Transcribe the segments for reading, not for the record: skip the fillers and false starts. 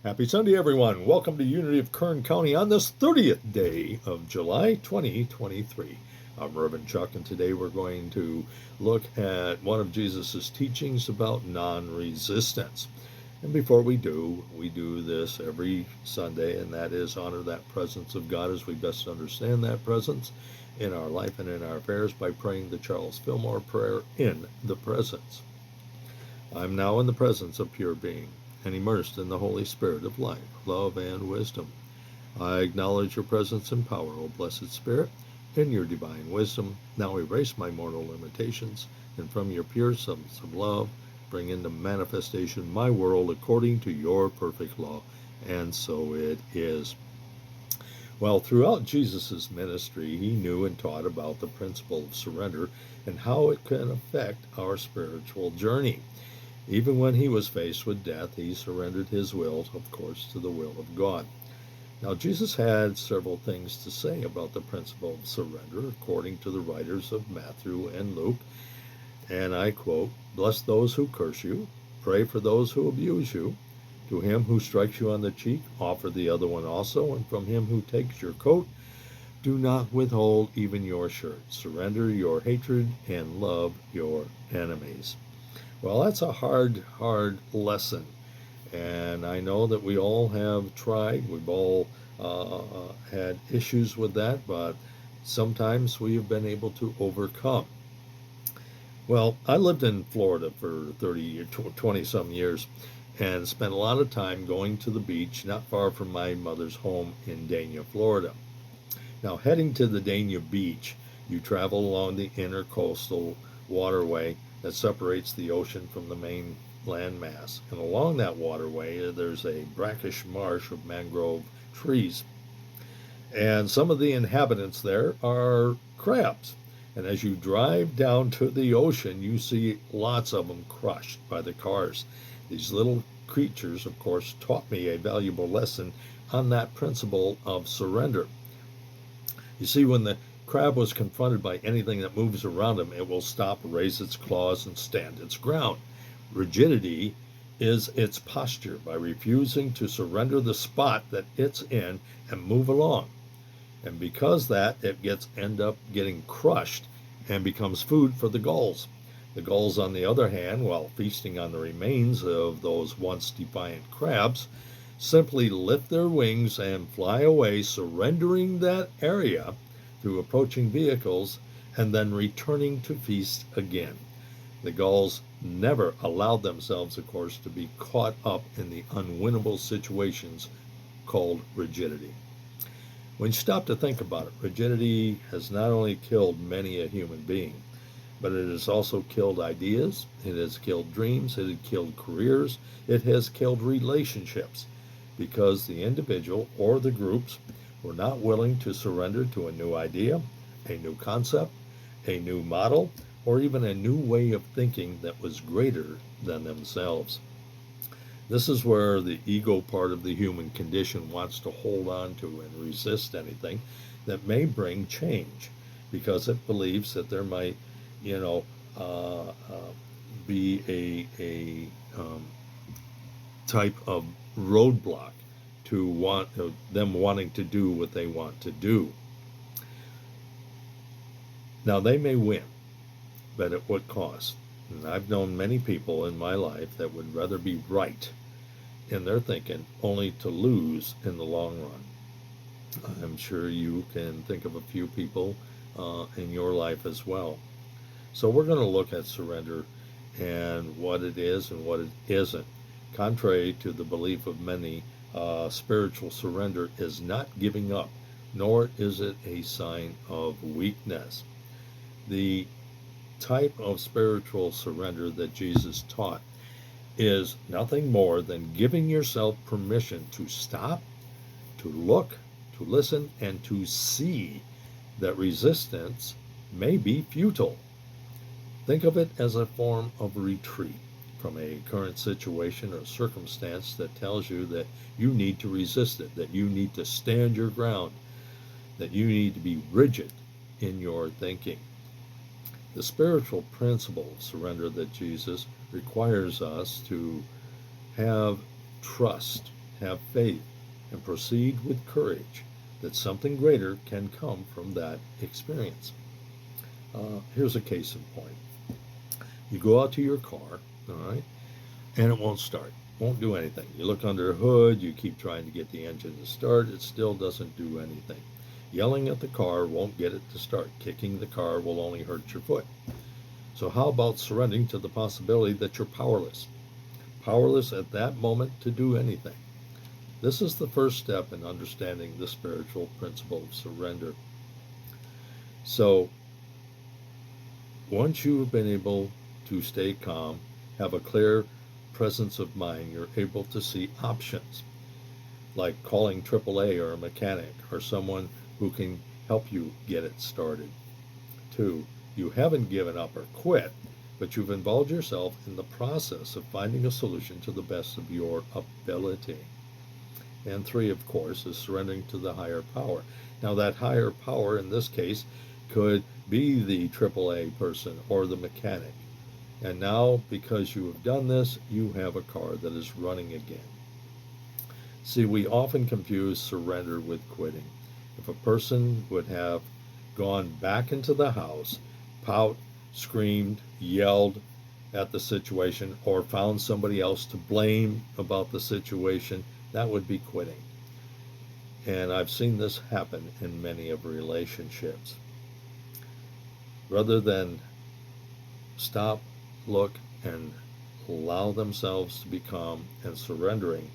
Happy Sunday, everyone. Welcome to Unity of Kern County on this 30th day of July 2023. I'm Reverend Chuck, and today we're going to look at one of Jesus' teachings about non resistance. And before we do this every Sunday, and that is honor that presence of God as we best understand that presence in our life and in our affairs by praying the Charles Fillmore prayer, in the presence. I'm now in the presence of pure being and immersed in the Holy Spirit of life, love, and wisdom. I acknowledge your presence and power, O blessed Spirit, in your divine wisdom. Now erase my mortal limitations, and from your pure substance of love, bring into manifestation my world according to your perfect law. And so it is. Well, throughout Jesus' ministry, he knew and taught about the principle of surrender and how it can affect our spiritual journey. Even when he was faced with death, he surrendered his will, of course, to the will of God. Now, Jesus had several things to say about the principle of surrender, according to the writers of Matthew and Luke. And I quote, "Bless those who curse you, pray for those who abuse you. To him who strikes you on the cheek, offer the other one also, and from him who takes your coat, do not withhold even your shirt. Surrender your hatred and love your enemies." Well, that's a hard lesson. And I know that we all have tried, we've all had issues with that, but sometimes we have been able to overcome. Well, I lived in Florida for 20 some years and spent a lot of time going to the beach not far from my mother's home in Dania, Florida. Now, heading to the Dania beach, you travel along the intercoastal waterway that separates the ocean from the main landmass. And along that waterway, there's a brackish marsh of mangrove trees. And some of the inhabitants there are crabs. And as you drive down to the ocean, you see lots of them crushed by the cars. These little creatures, of course, taught me a valuable lesson on that principle of surrender. You see, when the crab was confronted by anything that moves around him, it will stop, raise its claws, and stand its ground. Rigidity is its posture by refusing to surrender the spot that it's in and move along. And because that, it end up getting crushed and becomes food for the gulls. The gulls, on the other hand, while feasting on the remains of those once defiant crabs, simply lift their wings and fly away, surrendering that area through approaching vehicles and then returning to feast again. The gulls never allowed themselves, of course, to be caught up in the unwinnable situations called rigidity. When you stop to think about it, rigidity has not only killed many a human being, but it has also killed ideas, it has killed dreams, it has killed careers, it has killed relationships, because the individual or the groups were not willing to surrender to a new idea, a new concept, a new model, or even a new way of thinking that was greater than themselves. This is where the ego part of the human condition wants to hold on to and resist anything that may bring change, because it believes that there might, you know, be a type of roadblock to them wanting to do what they want to do. Now, they may win, but at what cost? And I've known many people in my life that would rather be right in their thinking only to lose in the long run. I'm sure you can think of a few people in your life as well. So we're going to look at surrender and what it is and what it isn't. Contrary to the belief of many, spiritual surrender is not giving up, nor is it a sign of weakness. The type of spiritual surrender that Jesus taught is nothing more than giving yourself permission to stop, to look, to listen, and to see that resistance may be futile. Think of it as a form of retreat from a current situation or circumstance that tells you that you need to resist it, that you need to stand your ground, that you need to be rigid in your thinking. The spiritual principle of surrender that Jesus requires us to have trust have faith, and proceed with courage that something greater can come from that experience. Here's a case in point. You go out to your car, all right, and it won't start, won't do anything. You look under the hood, you keep trying to get the engine to start, it still doesn't do anything. Yelling at the car won't get it to start. Kicking the car will only hurt your foot. So how about surrendering to the possibility that you're powerless? Powerless at that moment to do anything. This is the first step in understanding the spiritual principle of surrender. So once you've been able to stay calm, have a clear presence of mind, you're able to see options, like calling AAA or a mechanic or someone who can help you get it started. 2, you haven't given up or quit, but you've involved yourself in the process of finding a solution to the best of your ability. And 3, of course, is surrendering to the higher power. Now, that higher power in this case could be the AAA person or the mechanic. And now, because you have done this, you have a car that is running again. See, we often confuse surrender with quitting. If a person would have gone back into the house, pout, screamed, yelled at the situation, or found somebody else to blame about the situation, that would be quitting. And I've seen this happen in many of relationships. Rather than stop, look, and allow themselves to be calm and surrendering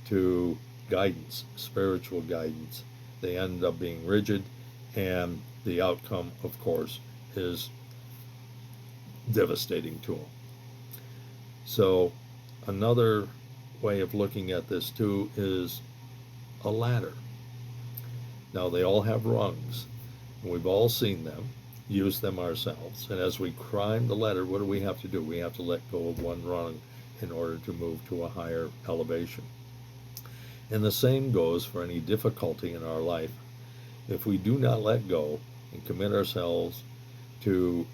to guidance, spiritual guidance, they end up being rigid, and the outcome, of course, is devastating to them. So another way of looking at this too is a ladder. Now, they all have rungs, and we've all seen them, used them ourselves. And as we climb the ladder, what do we have to do? We have to let go of one rung in order to move to a higher elevation. And the same goes for any difficulty in our life. If we do not let go and commit ourselves to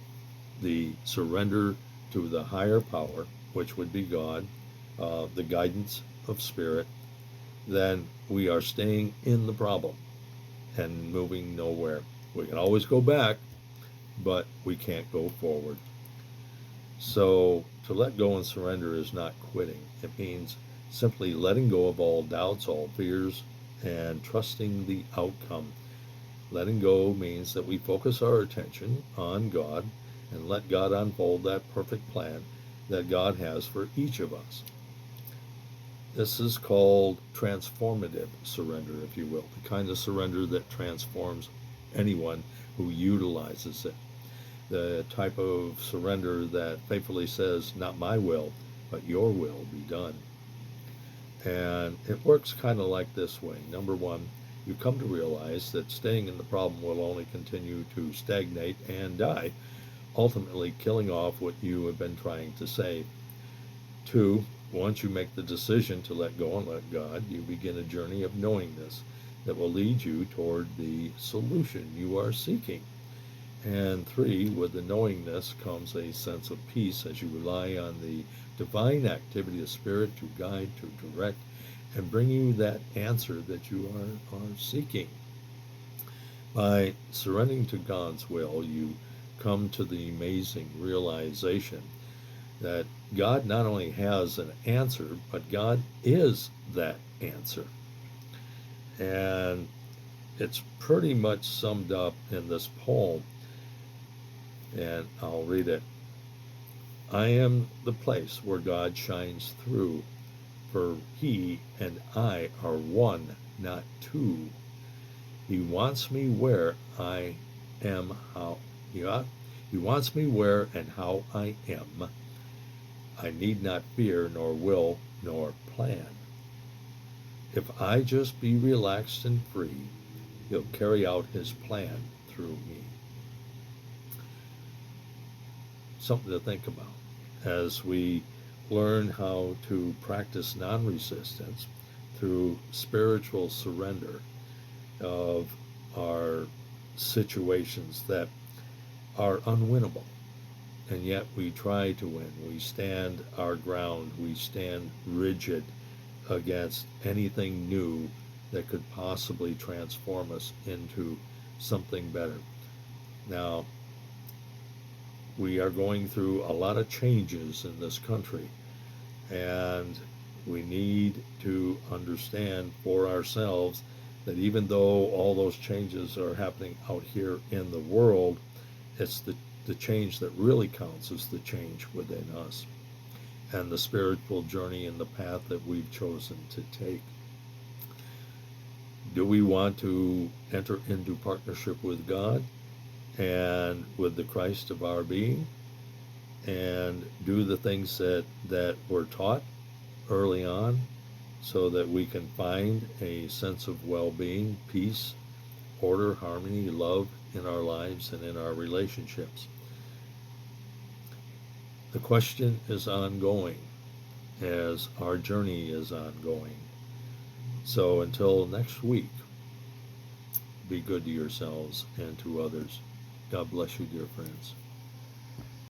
the surrender to the higher power, which would be God, the guidance of spirit, then we are staying in the problem and moving nowhere. We can always go back, but we can't go forward. So to let go and surrender is not quitting. It means simply letting go of all doubts, all fears, and trusting the outcome. Letting go means that we focus our attention on God and let God unfold that perfect plan that God has for each of us. This is called transformative surrender, if you will, the kind of surrender that transforms anyone who utilizes it. The type of surrender that faithfully says, not my will, but your will be done. And it works kind of like this way. Number one, you come to realize that staying in the problem will only continue to stagnate and die, ultimately killing off what you have been trying to save. 2, once you make the decision to let go and let God, you begin a journey of knowingness that will lead you toward the solution you are seeking. And 3, with the knowingness comes a sense of peace as you rely on the divine activity of spirit to guide, to direct, and bring you that answer that you are seeking. By surrendering to God's will, you come to the amazing realization that God not only has an answer, but God is that answer. And it's pretty much summed up in this poem, and I'll read it. I am the place where God shines through, for he and I are one, not two. He wants me where I am, how he wants me where and how I am. I need not fear, nor will, nor plan. If I just be relaxed and free, he'll carry out his plan through me. Something to think about as we learn how to practice non-resistance through spiritual surrender of our situations that are unwinnable. And yet we try to win. We stand our ground. We stand rigid against anything new that could possibly transform us into something better. Now, we are going through a lot of changes in this country, and we need to understand for ourselves that even though all those changes are happening out here in the world, it's the change that really counts is the change within us and the spiritual journey and the path that we've chosen to take. Do we want to enter into partnership with God and with the Christ of our being and do the things that were taught early on so that we can find a sense of well-being, peace, order, harmony, love in our lives and in our relationships? The question is ongoing as our journey is ongoing. So until next week, be good to yourselves and to others. God bless you, dear friends.